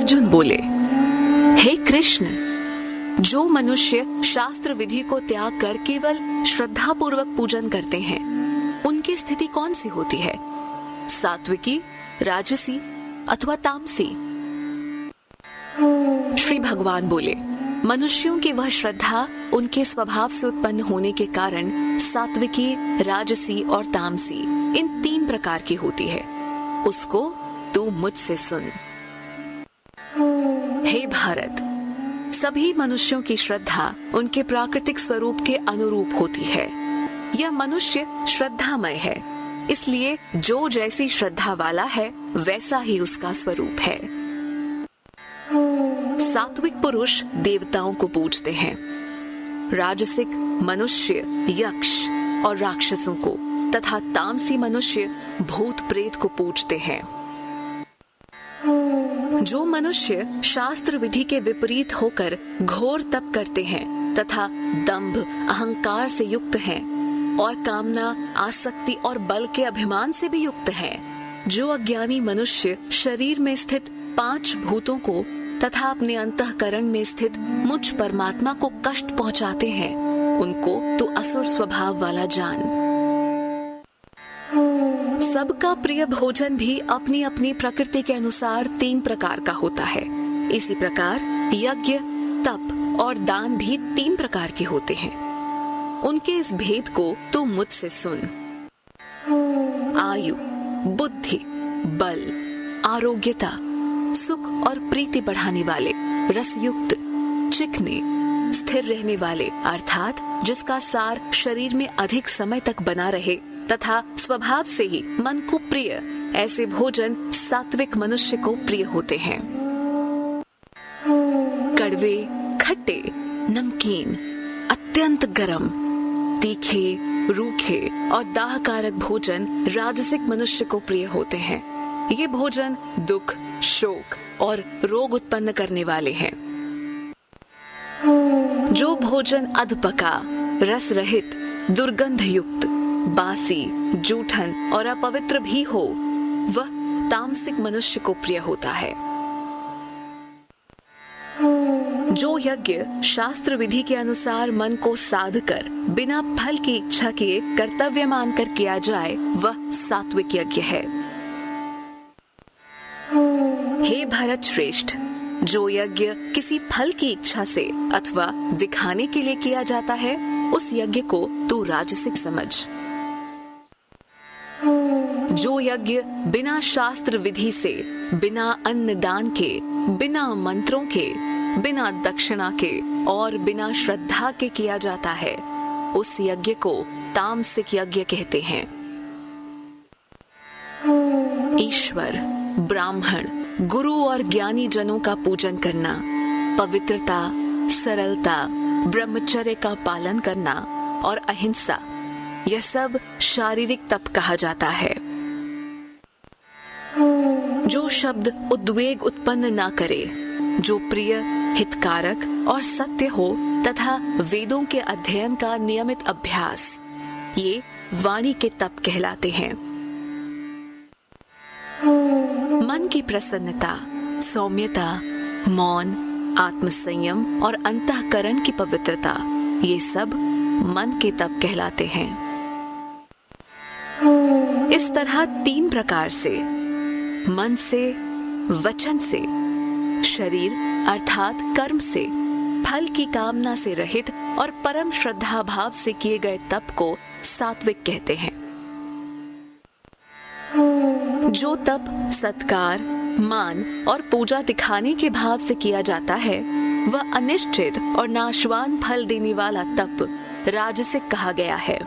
अर्जुन बोले, हे कृष्ण, जो मनुष्य शास्त्र विधि को त्याग कर केवल श्रद्धा पूर्वक पूजन करते हैं, उनकी स्थिति कौन सी होती है? सात्विकी, राजसी अथवा तामसी? श्री भगवान बोले, मनुष्यों की वह श्रद्धा उनके स्वभाव से उत्पन्न होने के कारण सात्विकी, राजसी और तामसी इन 3 प्रकार की होती है। उसको तू मुझसे सुन। हे भारत, सभी मनुष्यों की श्रद्धा उनके प्राकृतिक स्वरूप के अनुरूप होती है। यह मनुष्य श्रद्धामय है, इसलिए जो जैसी श्रद्धा वाला है वैसा ही उसका स्वरूप है। सात्विक पुरुष देवताओं को पूजते हैं, राजसिक मनुष्य यक्ष और राक्षसों को तथा तामसी मनुष्य भूत प्रेत को पूजते हैं। जो मनुष्य शास्त्र विधि के विपरीत होकर घोर तप करते हैं तथा दंभ अहंकार से युक्त हैं और कामना, आसक्ति और बल के अभिमान से भी युक्त हैं, जो अज्ञानी मनुष्य शरीर में स्थित 5 भूतों को तथा अपने अंतःकरण में स्थित मुझ परमात्मा को कष्ट पहुंचाते हैं, उनको तो असुर स्वभाव वाला जान। सबका प्रिय भोजन भी अपनी अपनी प्रकृति के अनुसार 3 प्रकार का होता है। इसी प्रकार यज्ञ, तप और दान भी 3 प्रकार के होते हैं। उनके इस भेद को तू मुझसे सुन। आयु, बुद्धि, बल, आरोग्यता, सुख और प्रीति बढ़ाने वाले, रसयुक्त, चिकने, स्थिर रहने वाले अर्थात जिसका सार शरीर में अधिक समय तक बना रहे तथा स्वभाव से ही मन को प्रिय, ऐसे भोजन सात्विक मनुष्य को प्रिय होते हैं। कड़वे, खट्टे, नमकीन, अत्यंत गरम, तीखे, रूखे और दाहकारक भोजन राजसिक मनुष्य को प्रिय होते हैं। ये भोजन दुख, शोक और रोग उत्पन्न करने वाले हैं। जो भोजन अधपका, रस रहित, दुर्गंध युक्त, बासी, जूठन और अपवित्र भी हो, वह तामसिक मनुष्य को प्रिय होता है। जो यज्ञ शास्त्र विधि के अनुसार मन को साध कर बिना फल की इच्छा किए कर्तव्य मानकर किया जाए, वह सात्विक यज्ञ है। हे भरत श्रेष्ठ, जो यज्ञ किसी फल की इच्छा से अथवा दिखाने के लिए किया जाता है, उस यज्ञ को तू राजसिक समझ। जो यज्ञ बिना शास्त्र विधि से, बिना अन्न दान के, बिना मंत्रों के, बिना दक्षिणा के और बिना श्रद्धा के किया जाता है, उस यज्ञ को तामसिक यज्ञ कहते हैं। ईश्वर, ब्राह्मण, गुरु और ज्ञानी जनों का पूजन करना, पवित्रता, सरलता, ब्रह्मचर्य का पालन करना और अहिंसा, यह सब शारीरिक तप कहा जाता है। जो शब्द उद्वेग उत्पन्न ना करे, जो प्रिय, हितकारक और सत्य हो तथा वेदों के अध्ययन का नियमित अभ्यास, ये वाणी के तप कहलाते हैं। मन की प्रसन्नता, सौम्यता, मौन, आत्मसंयम और अंतःकरण की पवित्रता, ये सब मन के तप कहलाते हैं। इस तरह 3 प्रकार से, मन से, वचन से, शरीर अर्थात कर्म से, फल की कामना से रहित और परम श्रद्धा भाव से किए गए तप को सात्विक कहते हैं। जो तप सत्कार, मान और पूजा दिखाने के भाव से किया जाता है, वह अनिश्चित और नाशवान फल देने वाला तप राजसिक कहा गया है।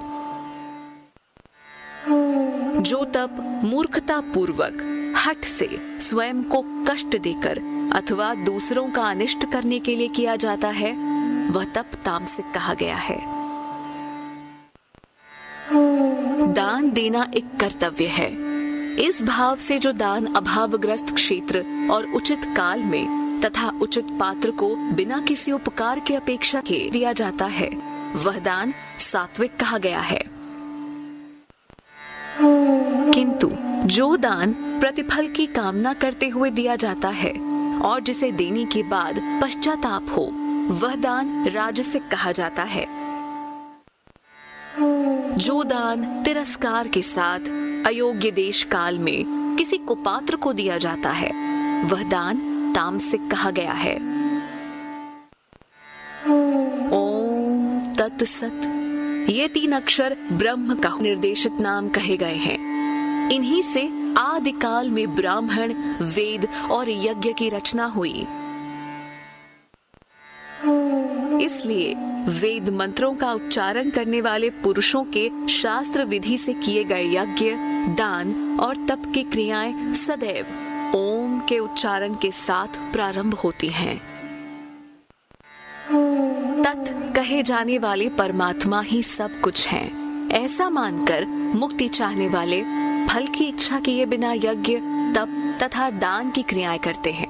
जो तप मूर्खता पूर्वक, हठ से, स्वयं को कष्ट देकर अथवा दूसरों का अनिष्ट करने के लिए किया जाता है, वह तप तामसिक कहा गया है। दान देना एक कर्तव्य है। इस भाव से जो दान अभावग्रस्त क्षेत्र और उचित काल में तथा उचित पात्र को बिना किसी उपकार के अपेक्षा के दिया जाता है, वह दान सात्विक कहा गया है। किंतु जो दान प्रतिफल की कामना करते हुए दिया जाता है और जिसे देने के बाद पश्चाताप हो, वह दान राजसिक कहा जाता है। जो दान तिरस्कार के साथ अयोग्य देश काल में किसी कुपात्र को दिया जाता है, वह दान तामसिक कहा गया है। ओम तत्सत। ये 3 अक्षर ब्रह्म का निर्देशित नाम कहे गए हैं। इन्हीं से आदिकाल में ब्राह्मण, वेद और यज्ञ की रचना हुई। इसलिए वेद मंत्रों का उच्चारण करने वाले पुरुषों के शास्त्र विधि से किए गए यज्ञ, दान और तप की क्रियाएं सदैव ओम के उच्चारण के साथ प्रारंभ होती हैं। तत् कहे जाने वाले परमात्मा ही सब कुछ हैं। ऐसा मानकर मुक्ति चाहने वाले फल की इच्छा किए बिना यज्ञ, तप तथा दान की क्रियाएं करते हैं।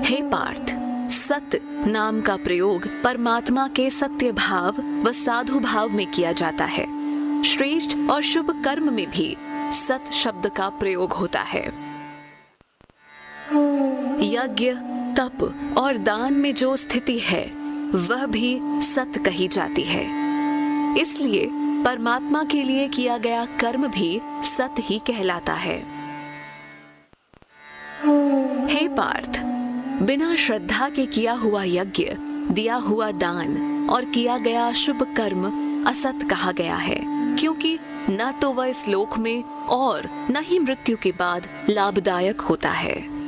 हे पार्थ, सत नाम का प्रयोग परमात्मा के सत्य भाव व साधु भाव में किया जाता है। श्रेष्ठ और शुभ कर्म में भी सत शब्द का प्रयोग होता है। यज्ञ, तप और दान में जो स्थिति है वह भी सत कही जाती है। इसलिए परमात्मा के लिए किया गया कर्म भी सत ही कहलाता है। हे पार्थ, बिना श्रद्धा के किया हुआ यज्ञ, दिया हुआ दान और किया गया शुभ कर्म असत कहा गया है, क्योंकि न तो वह इस लोक में और न ही मृत्यु के बाद लाभदायक होता है।